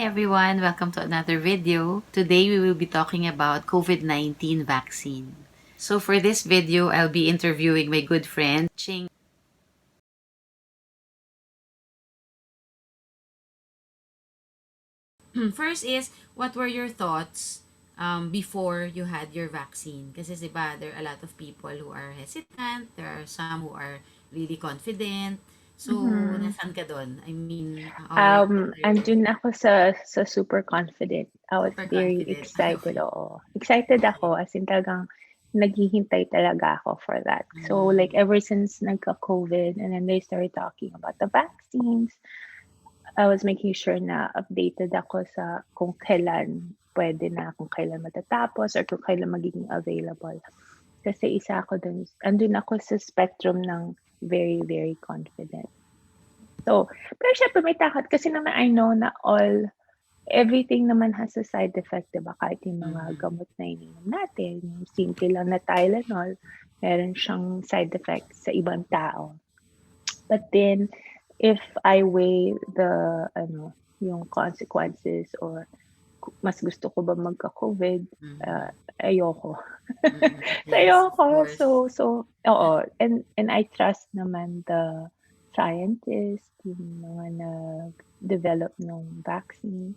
everyone, welcome to another video. Today we will be talking about COVID-19 vaccine. So for this video, I'll be interviewing my good friend Ching. First is, what were your thoughts before you had your vaccine? Kasi diba, there are a lot of people who are hesitant, there are some who are really confident. So, Mhm. nasaan ka doon? I mean, or what are your Andun ako sa super confident. I was super very confident? excited, Okay. oo. Excited Okay. ako as in talagang naghihintay talaga ako for that. So like Mm. ever since nagka-COVID and then they started talking about the vaccines, I was making sure na updated ako sa kung kailan pwede na, kung kailan matatapos or kung kailan magiging available. Kasi isa ako dun, andun ako sa spectrum ng very, very confident. So, pero syempre may takot kasi naman I know na everything naman has a side effect, 'di ba? Kahit yung mga Mhm. gamot na iniinom natin, yung simple lang na Tylenol, meron siyang side effects sa ibang tao. But then, if I weigh yung consequences or mas gusto ko ba magka-COVID, Mhm. ah, ayoko. Mm. So, Yes, of ayoko. So course. so oo, and I trust naman the scientists, yung mga nag-develop ng vaccine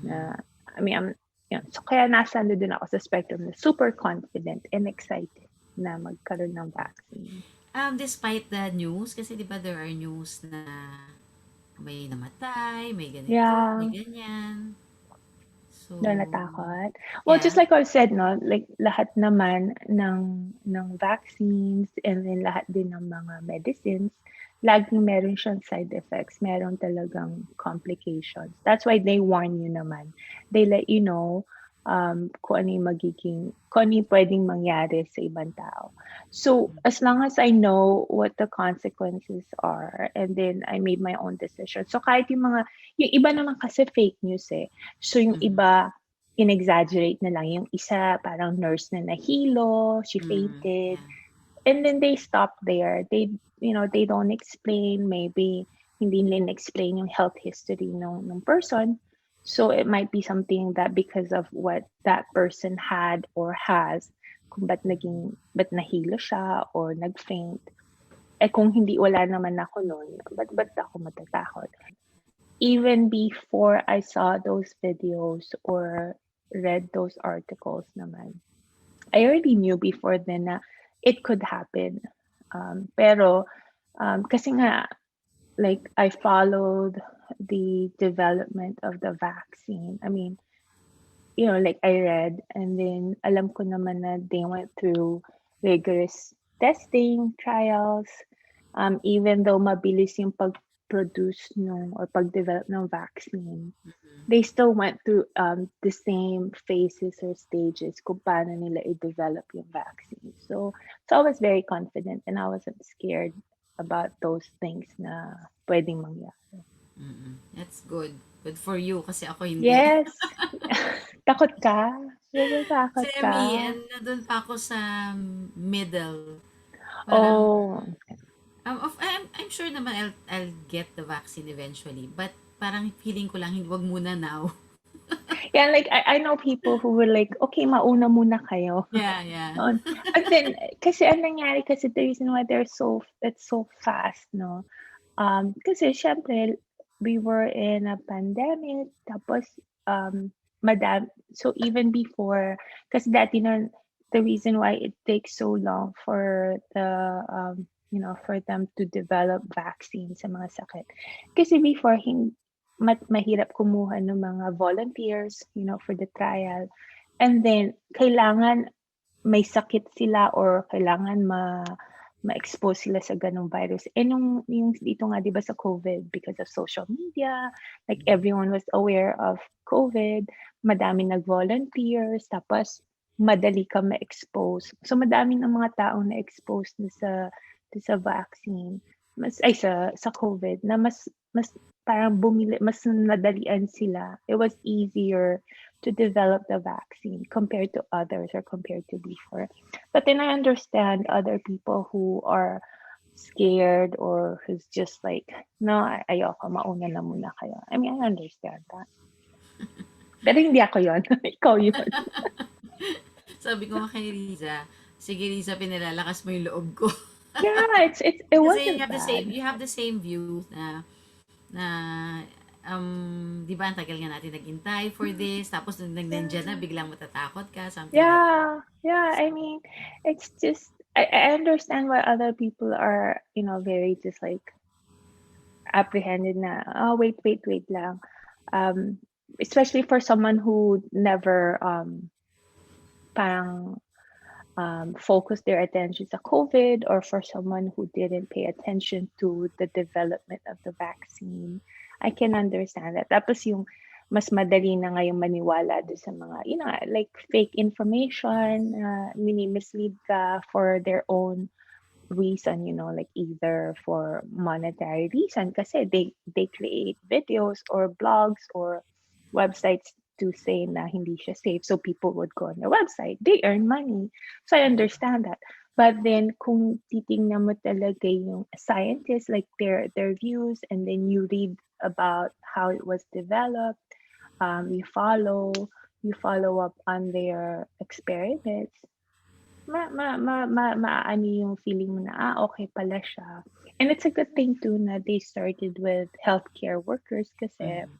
na Mhm. I mean, yun. So kaya nasa ano din ako sa spectrum na super confident and excited na magkaroon ng vaccine. Despite the news, kasi 'di ba there are news na may namatay, may ganito, may Yeah. ganyan. So, Na natakot? Well, just yeah. like I said 'no, like lahat naman ng vaccines and then lahat din ng mga medicines, laging meron siyang side effects, meron talagang complications. That's why they warn you naman. They let you know, kung ano yung kung ano yung puwedeng mangyari sa ibang tao. So, as long as I know what the consequences are and then I made my own decision. So, kahit yung iba naman kasi fake news, eh. So, yung Mhm. iba in-exaggerate na lang, yung isa parang nurse na nahilo, she Mm, fainted, yeah. and then they stop there. They don't explain, maybe hindi nila explain yung health history ng person. So it might be something that because of what that person had or has, kung ba't nahilo siya or nag-faint. Eh kung hindi, wala naman ako nun, ba't ako matatakot? Even before I saw those videos or read those articles naman, I already knew before then na it could happen. Pero kasi nga, like I followed the development of the vaccine. I mean, like I read and then alam ko naman na they went through rigorous testing, trials, even though mabilis yung pag-produce or pag-develop ng vaccine, Mhm. they still went through the same phases or stages kung paano nila i-develop yung vaccine. So I was very confident and I wasn't scared about those things na pwedeng mangyari. Mm. That's good. Good for you kasi ako hindi. Yes. Takot ka? Natatakot Kasi ka? me, nandun pa ako sa middle. Parang, Oh, I'm sure naman I'll get the vaccine eventually. But parang feeling ko lang, hindi, wag muna now. yeah, like I know people who were like, okay, mauna muna kayo. Yeah, yeah. On and then kasi ang nangyari kasi the reason why it's so fast 'no, kasi siyempre we were in a pandemic tapos, so even before kasi dati nun the reason why it takes so long for for them to develop vaccines sa mga sakit, kasi before mahirap kumuha ng mga volunteers, for the trial. And then kailangan may sakit sila or kailangan ma-expose sila sa gano'ng virus. Eh, yung dito nga 'di ba sa COVID because of social media, like everyone was aware of COVID, madaming nag-volunteers, tapos madali kang ma-expose. So madami ng mga taong na-expose sa vaccine, sa COVID na mas parang mas nadalian sila. It was easier to develop the vaccine compared to others or compared to before. But then I understand other people who are scared or who's just like, no, ayoko, mauna na muna kayo. I mean, I understand that. Pero hindi ako yun, ikaw yun. Sabi ko nga kay Riza, sige Riza, pinalalakas mo yung loob ko. Yeah, it Kasi wasn't bad. you have the same view na di ba, ang tagal nga natin naghintay for this, tapos nung nandyan na, Yeah. biglang matatakot ka, something like that. Yeah, yeah. I mean, it's just I understand why other people are, very just like apprehended na, oh, wait lang. Um, Especially for someone who never parang focus their attention sa COVID, or for someone who didn't pay attention to the development of the vaccine. I can understand that. Tapos yung mas madali na ngayong maniwala do sa mga, like fake information, mini-mislead ka for their own reason, like either for monetary reason kasi they create videos or blogs or websites to say na hindi siya safe, so people would go on the website, they earn money, so I understand that. But then kung titingnan mo talaga yung scientists, like their views, and then you read about how it was developed, you follow up on their experiments, maaano yung feeling mo na, okay pala siya. And it's a good thing too na they started with healthcare workers kasi Mm.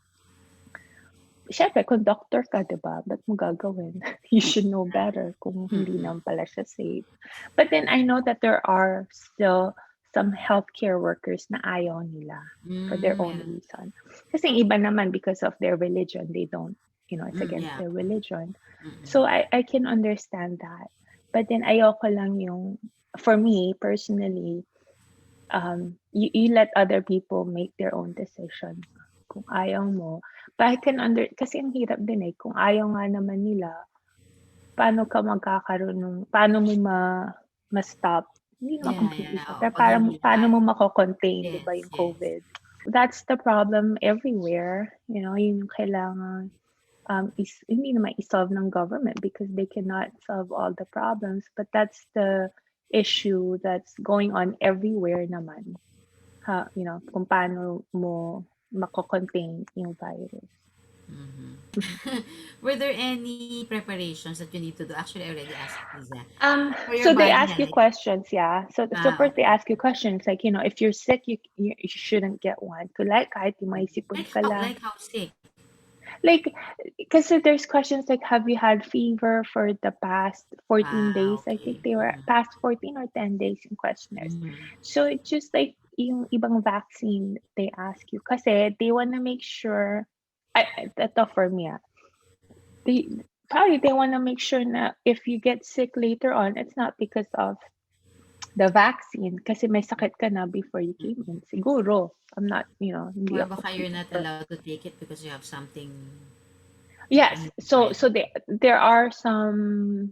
siyempre kung doctor ka, 'di ba, ba't mo gagawin? You should know Yeah. better kung hindi Mm-mm. naman pala siya safe. But then I know that there are still some healthcare workers na ayaw nila for their own Meron. reason. Kasi yung iba naman, because of their religion, they don't, it's against Yeah. their religion. Mm-mm. So I can understand that. But then ayoko lang yung, for me personally, you let other people make their own decisions. Kung ayaw mo, but I can kasi ang hirap din eh, kung ayaw nga naman nila, paano mo ma-stop? Hindi naman Yeah, completely yeah. stop, Oo, pero pag hindi paano lahat. mo mako-contain, 'di ba, Yes, yung yes. COVID? That's the problem everywhere, yun yung kailangan, hindi naman i-solve ng government because they cannot solve all the problems, but that's the issue that's going on everywhere naman. Kung paano mo mako-contain yung virus. Mhm. Were there any preparations that you need to do? Actually, I already asked Liza. For your So they body, ask you right? questions, yeah. So first they Okay. ask you questions like, if you're sick, you shouldn't get one. Kahit yung may sipon ka lang. Like how sick? Like, kasi there's questions like, have you had fever for the past 14 days? I think Okay. they were Mm-hmm. past 14 or 10 days in questionnaires. Mm-hmm. So it's just like yung ibang vaccine they ask you kasi they want to make sure, ito for me, they probably they want to make sure na if you get sick later on, it's not because of the vaccine kasi may sakit ka na before you came in. Siguro. I'm not, hindi Or ako baka you're super not sure. allowed to take it because you have something Yes. in your So body. so there are some,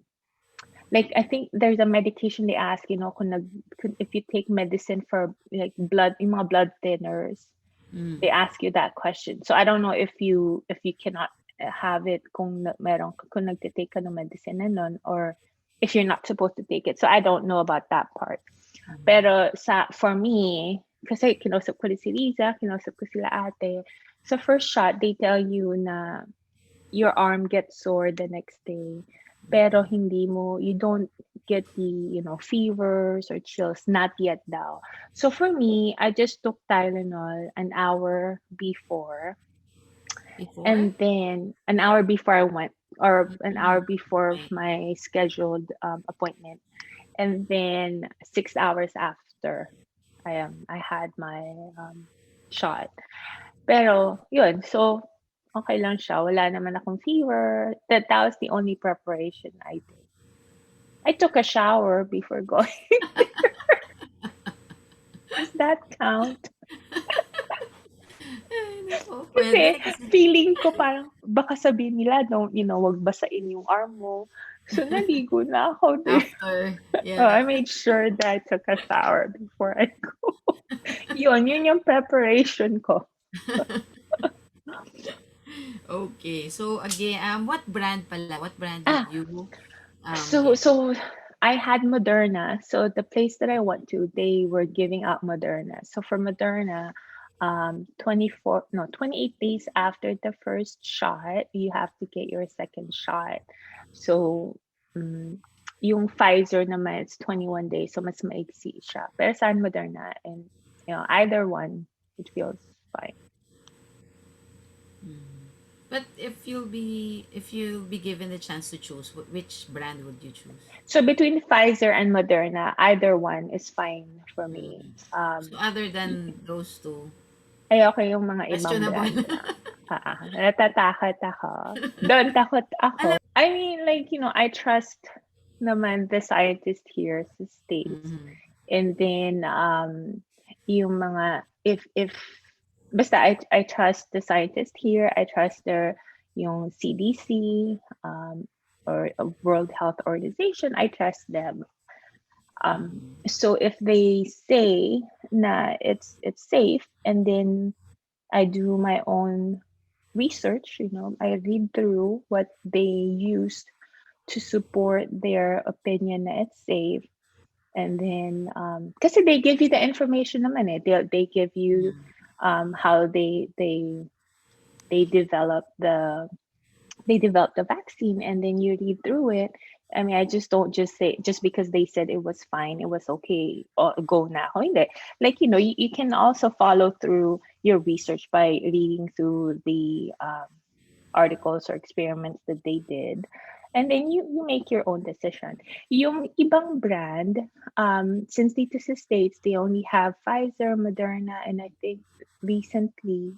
like, I think there's a medication they ask, if you take medicine for like blood, yung mga blood thinners, Mm. they ask you that question. So I don't know if you cannot have it kung nagte-take ka ng medicine na nun, or if you're not supposed to take it. So I don't know about that part. Pero for me, kasi kinausap ko rin si Riza, kinausap ko sila ate. Sa first shot, they tell you na your arm gets sore the next day. Pero you don't get the, fevers or chills, not yet daw. So for me, I just took Tylenol an hour before, Before? and then an hour before I went, or an hour Mm. before Okay. my scheduled appointment, and then 6 hours after I had my shot. Pero yun, so okay lang siya, wala naman akong fever. That was the only preparation I did. I took a shower before going. Does that count? Ay, nako. Pwede Kasi kasi feeling ko parang baka sabihin nila, don't, wag basain yung arm mo. So naligo na ako din. after, Oh, yeah. I made sure that I took a shower before I go. Yun yung preparation ko. Okay. So again, what brand pala? What brand did Ah, you So get? so I had Moderna. So the place that I went to, they were giving out Moderna. So for Moderna, 24 no 28 days after the first shot, you have to get your second shot. So, mm, yung Pfizer naman, it's 21 days, so mas maigsi siya. Pero sa Moderna, and either one, it feels fine. But if you'll be given the chance to choose, which brand would you choose? So between Pfizer and Moderna, either one is fine for me. So other than those two, Ayoko yung mga ibang questionable. brand na. Natatakot ako. Doon takot ako. I mean, like, I trust naman the scientist here sa States. And then, yung mga, if, basta I trust the scientist here, I trust their, yung CDC, or World Health Organization, I trust them. So if they say na it's safe, and then I do my own research, I read through what they used to support their opinion that it's safe. And then, kasi they give you the information naman eh. They give you how they develop the vaccine, and then you read through it. I mean, I just don't just say, just because they said it was fine, it was okay, or go na. Hindi. Like, you can also follow through your research by reading through the articles or experiments that they did. And then you make your own decision. Yung ibang brand, since dito sa States, they only have Pfizer, Moderna, and I think recently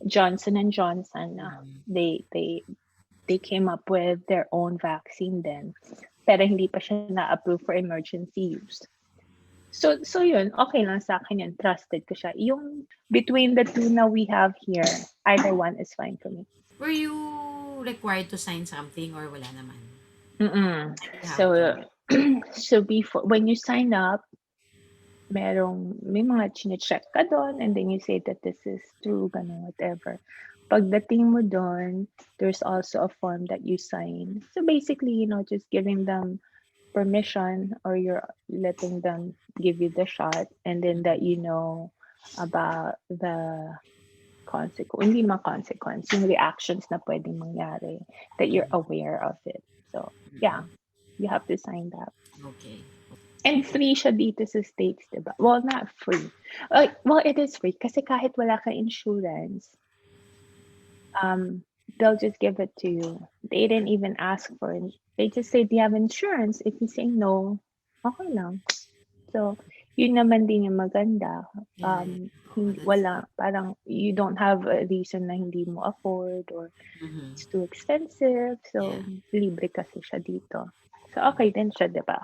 Johnson and Johnson. They came up with their own vaccine then. Pero hindi pa siya na-approve for emergency use. So yun, okay lang sa akin yun. Trusted ko siya. Yung between the two na we have here, either one is fine for me. Were you required to sign something or wala naman? You have to. So before, when you sign up, may mga chine-check ka doon, and then you say that this is true, ganun, whatever. Pagdating mo doon, there's also a form that you sign. So basically, just giving them permission, or you're letting them give you the shot, and then that about the hindi mga consequence, yung reactions na pwedeng mangyari, that you're aware of it. So, yeah, you have to sign that. Okay. And free siya dito sa States, diba? Well, not free. Well, it is free kasi kahit wala ka insurance, they'll just give it to you. They didn't even ask for it. They just say, do you have insurance? If you say no, okay lang. So, yun naman din yung maganda. Wala, parang you don't have a reason na hindi mo afford, or it's too expensive. So, libre kasi siya dito. So, okay din siya, diba?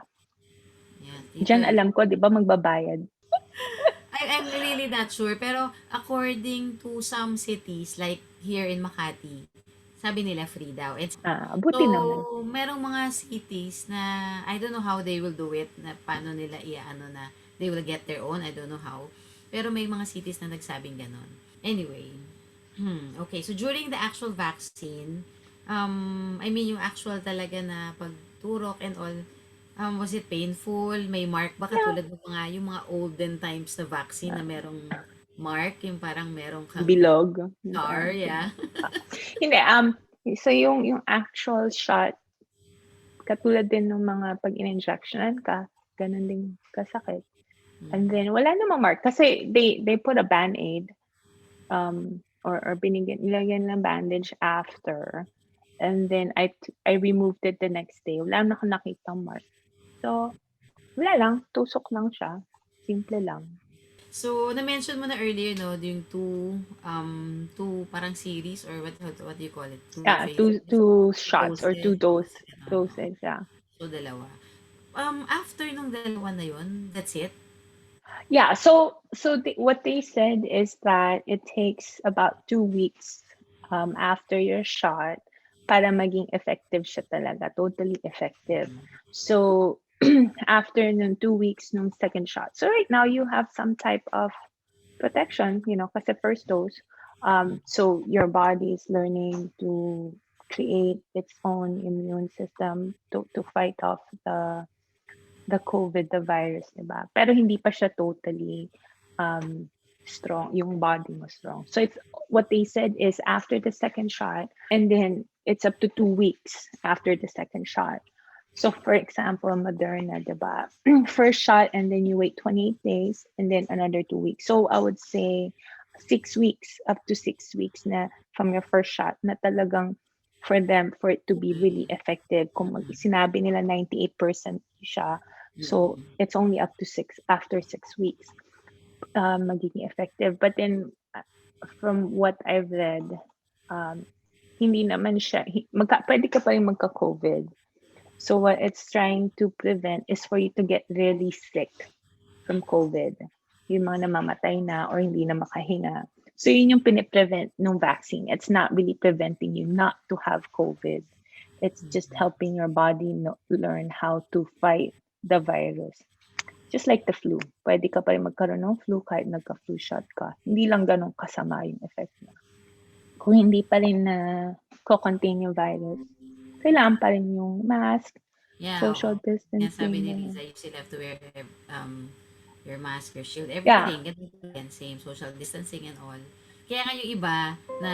Diyan alam ko, di ba, magbabayad. I'm really not sure. Pero according to some cities, like here in Makati, sabi nila free daw. Buti naman. So, merong mga cities na I don't know how they will do it, na paano nila na they will get their own. I don't know how. Pero may mga cities na nagsabing ganon. Anyway. Okay. So, during the actual vaccine, I mean, yung actual talaga na pagturok and all, was it painful? May mark ba katulad ng yung mga olden times na vaccine na merong mark, yung parang merong kang bilog. scar, yeah. Hindi, so yung actual shot, katulad din ng mga pag in-injectionan ka, ganun din kasakit. And then wala namang mark kasi they put a band-aid, or nilagyan ng bandage after. And then I removed it the next day. Wala na akong nakitang mark. So, wala lang, tusok lang siya. Simple lang. So, na-mention mo na earlier, no, yung two parang series, or what do you call it? Two shots or two doses, yeah. So, dalawa. After nung dalawa na yun, that's it? Yeah, so what they said is that it takes about 2 weeks after your shot para maging effective siya talaga, totally effective. So after nung 2 weeks nung second shot. So right now you have some type of protection, kasi first dose. So your body is learning to create its own immune system to fight off the COVID, the virus, diba? Pero hindi pa siya totally strong, yung body mo strong. So it's what they said is after the second shot, and then it's up to 2 weeks after the second shot. So for example, Moderna, diba? First shot and then you wait 28 days and then another 2 weeks. So I would say 6 weeks, up to 6 weeks na from your first shot na talagang for them, for it to be really effective. Kung sinabi nila 98% siya, so it's only up to after 6 weeks magiging effective. But then from what I've read, um, hindi naman siya, pwede ka pa rin magka-COVID. So what it's trying to prevent is for you to get really sick from COVID. Yung mga namamatay na or hindi na makahinga. So yun yung piniprevent ng vaccine. It's not really preventing you not to have COVID. It's just helping your body learn how to fight the virus. Just like the flu. Pwede ka pa rin magkaroon ng flu kahit nagka-flu shot ka. Hindi lang ganun kasama yung effect niya. Kung hindi pa rin na contain yung virus, kailangan pa rin yung mask, Yeah, social oo. Yan sabi distancing. ni Liza, you still have to wear your mask, your shield, Yeah, everything. Ganun yan, same, social distancing and all. Kaya nga yung iba na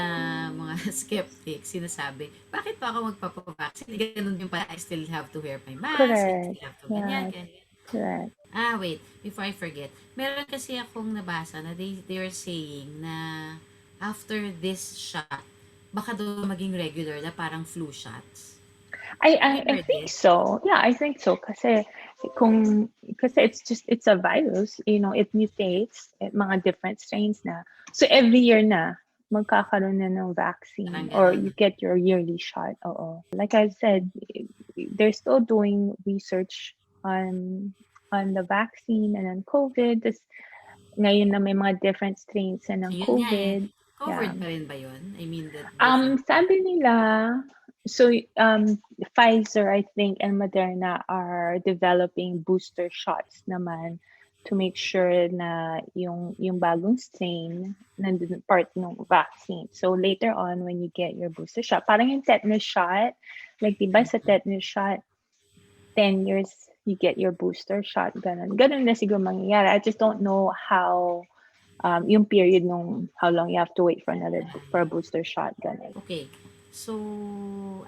mga skeptics, sinasabi, bakit pa ako magpapavaccine? Ganun din pala, I still have to wear my mask, I correct. still have to ganyan, Yes, ganyan. correct. Wait, before I forget, meron kasi akong nabasa na they were saying na after this shot, baka daw maging regular na parang flu shots. I, Have I you I heard think it? so. Yeah, I think so. Kasi it's a virus, it mutates, mga different strains na. So every year na magkakaroon na ng vaccine Parang or ganun. you get your yearly shot. Oo. Like I said, they're still doing research on the vaccine and on COVID. Tas ngayon na may mga different strains na ng Yun nga eh. COVID. Yeah. Covered pa rin ba yun? I mean, the different... Sabi nila, so Pfizer, I think, and Moderna are developing booster shots naman to make sure na yung bagong strain nandun part ng vaccine. So later on, when you get your booster shot, parang yung tetanus shot, like diba sa tetanus shot, 10 years you get your booster shot, ganun. Ganun na siguro mangyayari. I just don't know how yung period nung how long you have to wait for a booster shot, ganun. Okay. So,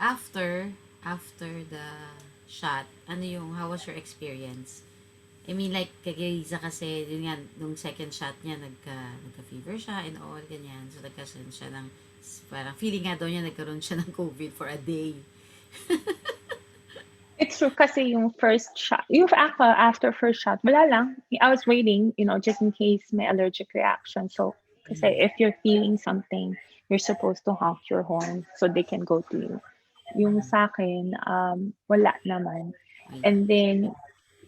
after the shot, ano yung, how was your experience? I mean, like, kay Riza kasi, yun nga, nung second shot niya, nagka-fever siya and all, ganyan. So, nagkaroon siya ng, parang feeling nga daw niya, nagkaroon siya ng COVID for a day. It's true kasi yung first shot, yung ako after first shot, wala lang. I was waiting, just in case may allergic reaction. So, kasi if you're feeling something, you're supposed to honk your horn so they can go to you. Yung sa akin, wala naman. And then,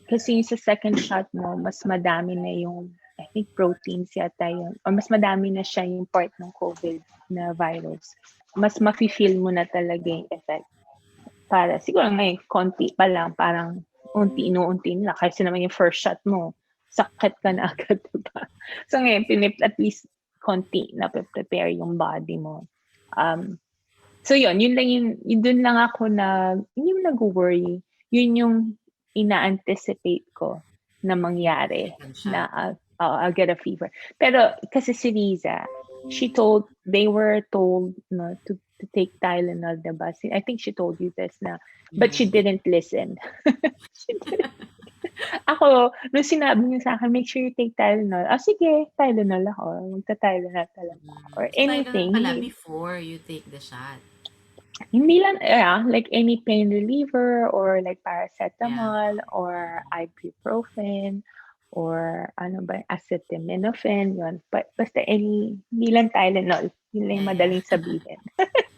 kasi yung sa second shot mo, mas madami na yung, I think proteins yata yun, or mas madami na siya yung part ng COVID na virus. Mas mafe-feel mo na talaga yung effect. Para siguro ngayon, konti pa lang, parang inuunti nila. Kasi naman yung first shot mo, sakit ka na agad, diba? So ngayon, at least konti na prepare yung body mo. So yun lang yun dun lang ako hindi mo nag-worry. Yun yung ina-anticipate ko na mangyari Second shot. na I'll get a fever. Pero kasi si Riza, they were told no, to take Tylenol, diba? I think she told you this na, but she didn't listen. She didn't. Ako, nung sinabi niya sa akin, make sure you take Tylenol. Sige, Tylenol ako. Magta-Tylenol talaga ako. Or So, Tylenol anything. pala before you take the shot. Hindi lang, like any pain reliever or like Yeah. paracetamol or ibuprofen or ano ba, acetaminophen, yun. Basta hindi lang Tylenol. Yun lang yung Yeah, madaling yeah. sabihin.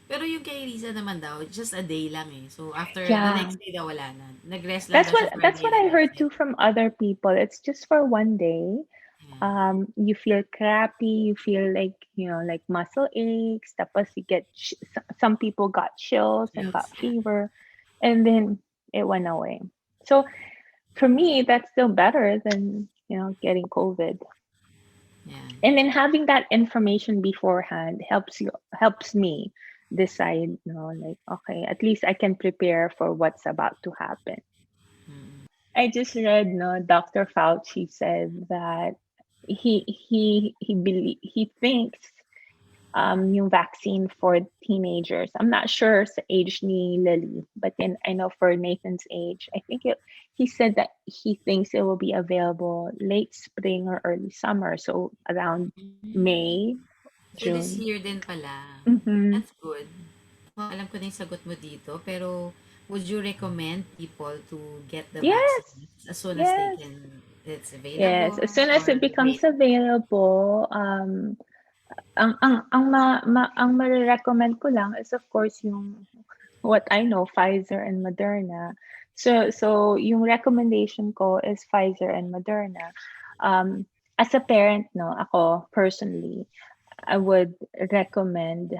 Pero yung kay Riza naman daw, just a day lang eh. So, after the Yeah. next day daw wala na. Nag-rest lang That's daw siya what for a that's day what and I then that's heard it. too from other people. It's just for one day. Yeah. You feel crappy, you feel like muscle aches, tapos you get some people got chills and got Chills, yeah. fever, and then it went away. So for me, that's still better than getting COVID. Yeah. And then having that information beforehand helps me decide, like okay, at least I can prepare for what's about to happen. Mm. I just read, no, Dr. Fauci said that he thinks yung vaccine for teenagers. I'm not sure sa age ni Lily, but then I know for Nathan's age, he said that he thinks it will be available late spring or early summer, so around Mm. May, So this June. year din pala. Mm-hmm. That's good. Alam ko na yung sagot mo dito, pero would you recommend people to get the Yes, vaccine as soon as yes, it's yes. available, As soon as or it becomes wait? available, ang mare-recommend ko lang is of course yung what I know, Pfizer and Moderna. So yung recommendation ko is Pfizer and Moderna. Um, as a parent, no, ako personally, I would recommend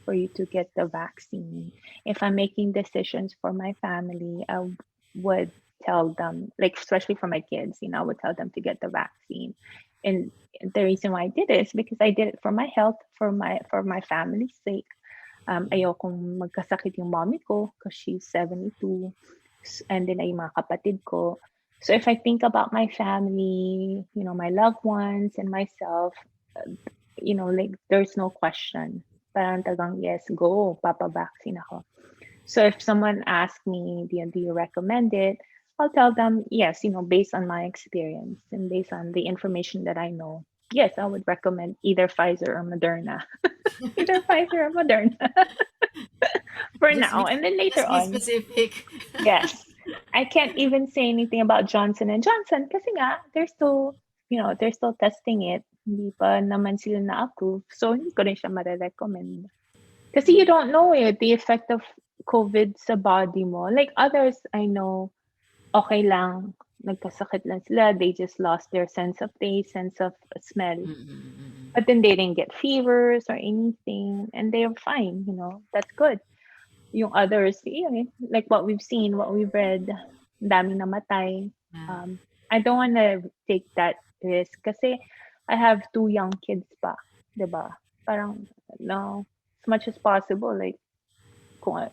for you to get the vaccine. If I'm making decisions for my family, I would tell them, like especially for my kids, I would tell them to get the vaccine. And the reason why I did it is because I did it for my health, for my family's sake. Ayokong magkasakit yung mommy ko because she's 72, and then ay mga kapatid ko. So if I think about my family, my loved ones and myself, uh, like there's no question. Parang tagang, yes, go, papa-vaccine ako. So if someone asks me, do you recommend it? I'll tell them, yes, based on my experience and based on the information that I know, yes, I would recommend either Pfizer or Moderna. Either Pfizer or Moderna for Just now. be And then later just be on, specific. yes, I can't even say anything about Johnson and Johnson kasi nga, they're still testing it. Hindi pa naman sila na-approve. So, hindi ko rin siya mare-recommend. Kasi you don't know the effect of COVID sa body mo. Like others, I know, okay lang, nagkasakit lang sila, they just lost their sense of taste, sense of smell. But then they didn't get fevers or anything, and they're fine, that's good. Yung others, like what we've seen, what we've read, ang daming namatay. Yeah. I don't wanna take that risk kasi I have two young kids pa, 'di ba? Parang no, as much as possible, like kung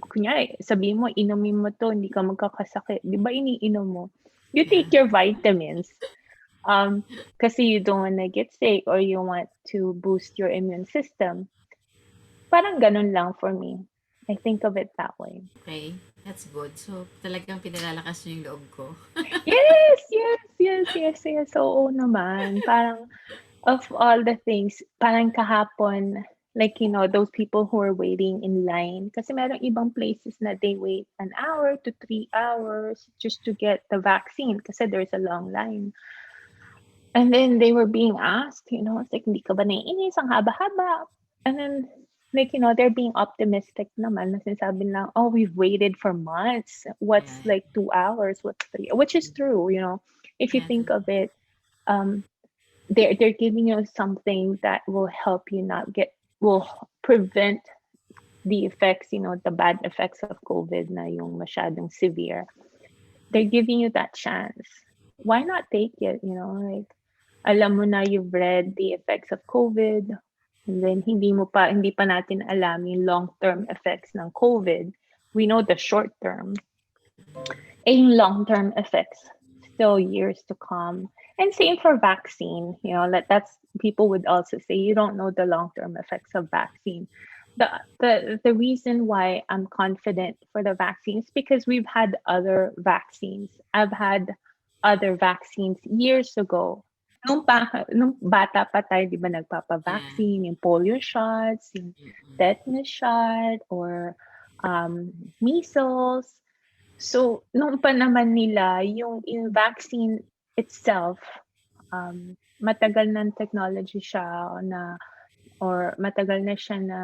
kunyari sabihin mo inumin mo 'to hindi ka magkakasakit, 'di ba iniinom mo? You Yeah. take your vitamins, kasi you don't wanna get sick or you want to boost your immune system. Parang gano'n lang for me. I think of it that way. Okay, that's good. So, talagang pinalalakas niyo yung loob ko. Yes, yes, yes, yes, yes, oo naman. Parang of all the things, parang kahapon, like, those people who are waiting in line, kasi merong ibang places na they wait an hour to 3 hours just to get the vaccine kasi there's a long line. And then they were being asked, it's like, hindi ka ba naiinis? Ang haba-haba. And then, like, they're being optimistic naman na sinasabi lang, oh, we've waited for months. What's Yeah. like 2 hours? What's 3? Which is true, if you Yeah, think true. of it, um, they're giving you something that will help you will prevent the effects, the bad effects of COVID na yung masyadong severe. They're giving you that chance. Why not take it, like alam mo na you've read the effects of COVID, and then hindi pa natin alam yung long-term effects ng COVID. We know the short term. Yung long-term effects, still years to come. And same for vaccine, that's people would also say you don't know the long-term effects of vaccine. The reason why I'm confident for the vaccines because we've had other vaccines. I've had other vaccines years ago. Nung bata pa tayo, di ba, Yeah. nagpapa-vaccine, yung polio shots, yung tetanus shot, or measles. So, nung pa naman nila, yung vaccine itself, matagal ng technology siya na or matagal na siya na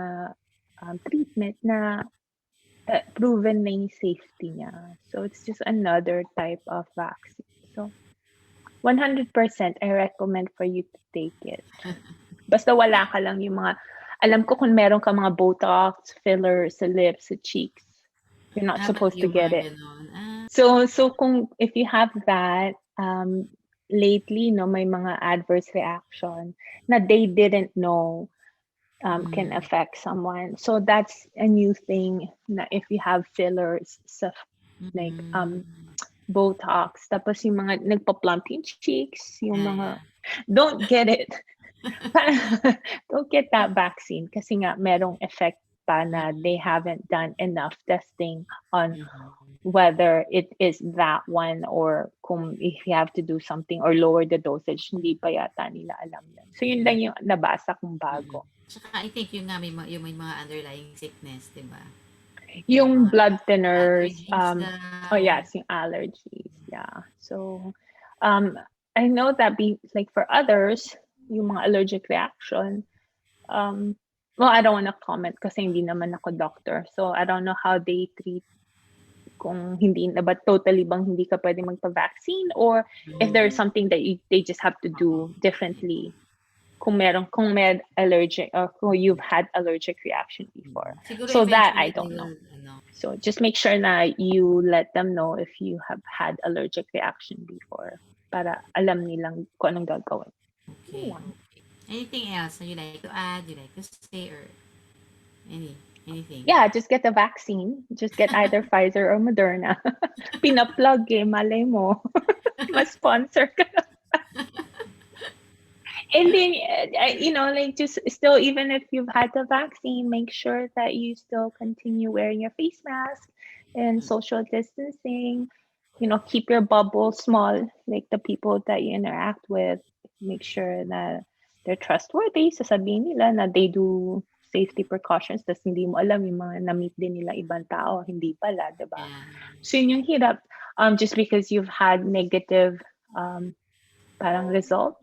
treatment na proven na yung safety niya. So, it's just another type of vaccine. So, 100% I recommend for you to take it. Basta wala ka lang yung alam ko kung meron ka mga Botox, fillers sa lips, sa cheeks, you're not Ba't supposed to yung get mga it. gano'n? So if you have that, lately, no, may mga adverse reaction na they didn't know can Mm, affect someone. So that's a new thing na if you have fillers, like mm. Botox, tapos yung mga nagpa-plump yung cheeks, yung mga Yeah. don't get it. Don't get that vaccine kasi nga merong effect pa na they haven't done enough testing on Mhm. whether it is that one or kung if you have to do something or lower the dosage, hindi pa yata nila alam yun. So yun lang Mm. yung nabasa kong Mm. bago. Tsaka I think yung nga yung may mga underlying sickness, 'di ba? Yung Yung mga blood thinners, allergies oh daw. yes, yung allergies, yeah. So, um, I know that like for others, yung mga allergic reaction, um, well, I don't wanna comment kasi hindi naman ako doctor. So, I don't know how they treat kung hindi na ba totally bang hindi ka puwedeng magpa-vaccine or if there is Mm. something that they just have to Oo. do differently kung may allergic or kung you've had allergic reaction before. Siguro So that I eventually they don't know. will ano, So just make sure na you let them know if you have had allergic reaction before para alam nilang kung anong gagawin. Yun okay, lang. okay. Anything else that you like to add, you like to say, or anything? Yeah, just get the vaccine. Just get either Pfizer or Moderna. Pina-plug eh, malay mo. Ma-sponsor ka. And then, like just still, even if you've had the vaccine, make sure that you still continue wearing your face mask and Mm. social distancing. Keep your bubble small, like the people that you interact with. Make sure that they're trustworthy. Sasabihin nila na they do safety precautions. Tas hindi mo alam yung mga na-meet din nila ibang tao. Hindi pala, di ba? Yeah. So yun yung hirap. Just because you've had negative um, parang result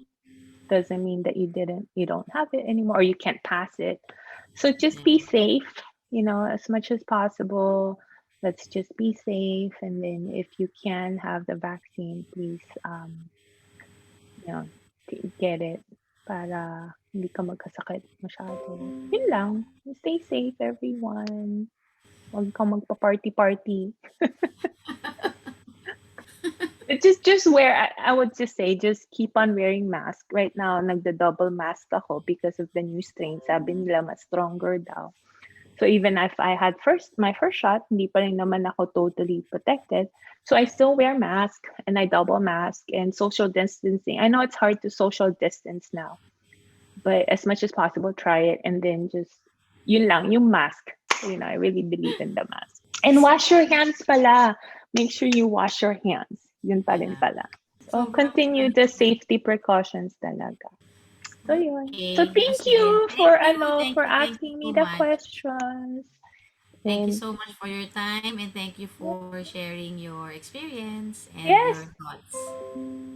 doesn't mean that you don't have it anymore or you can't pass it. So just be Yeah. safe, as much as possible. Let's just be safe. And then if you can have the vaccine, please, you know, get it para hindi ka magkasakit masyado. Yun lang. Stay safe, everyone. Huwag kang magpa-party-party. Just wear I would just say just keep on wearing mask. Right now, nagda-double mask ako because of the new strain. Sabi nila mas stronger daw. So even if I had my first shot, hindi pa rin naman ako totally protected. So I still wear mask and I double mask and social distancing. I know it's hard to social distance now, but as much as possible, try it and then just yun lang, yung mask. I really believe in the mask. And wash your hands pala. Make sure you wash your hands. Yun pa rin Yeah. pala. So Sobrang continue ano. the safety precautions talaga. So yun. So Okay. O thank sige. you for Thank for you, thank you asking me so the much. questions. Thank you And so much for your time and thank you for sharing your experience and yes. your thoughts.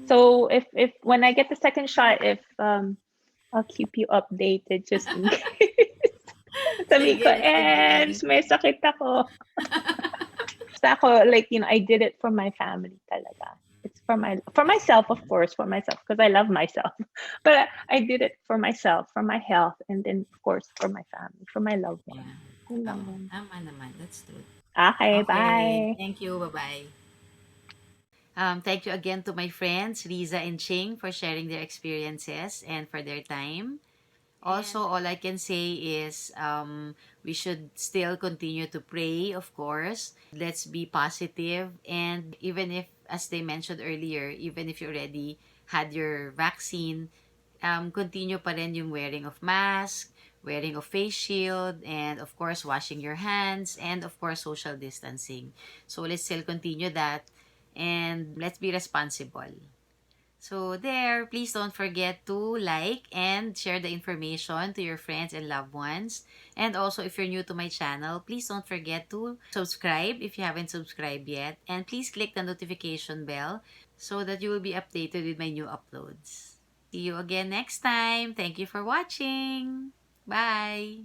So if when I get the second shot, if I'll keep you updated just in case. Sabi ko, Sige, and sige. may sakit ako. Basta ako, like, I did it for my family talaga. It's for myself, of course, for myself, because I love myself. But I did it for myself, for my health, and then, of course, for my family, for my loved Yeah. ones. Yun lang Oo, yun. tama naman. That's true. Okay, Okay. bye. Thank you. Bye-bye. Thank you again to my friends, Riza and Ching, for sharing their experiences and for their time. Also, all I can say is we should still continue to pray, of course. Let's be positive. And even if, as they mentioned earlier, even if you already had your vaccine, continue pa rin yung wearing of mask, wearing of face shield, and of course, washing your hands, and of course, social distancing. So, let's still continue that. And let's be responsible. So there, please don't forget to like and share the information to your friends and loved ones. And also, if you're new to my channel, please don't forget to subscribe if you haven't subscribed yet. And please click the notification bell so that you will be updated with my new uploads. See you again next time. Thank you for watching. Bye!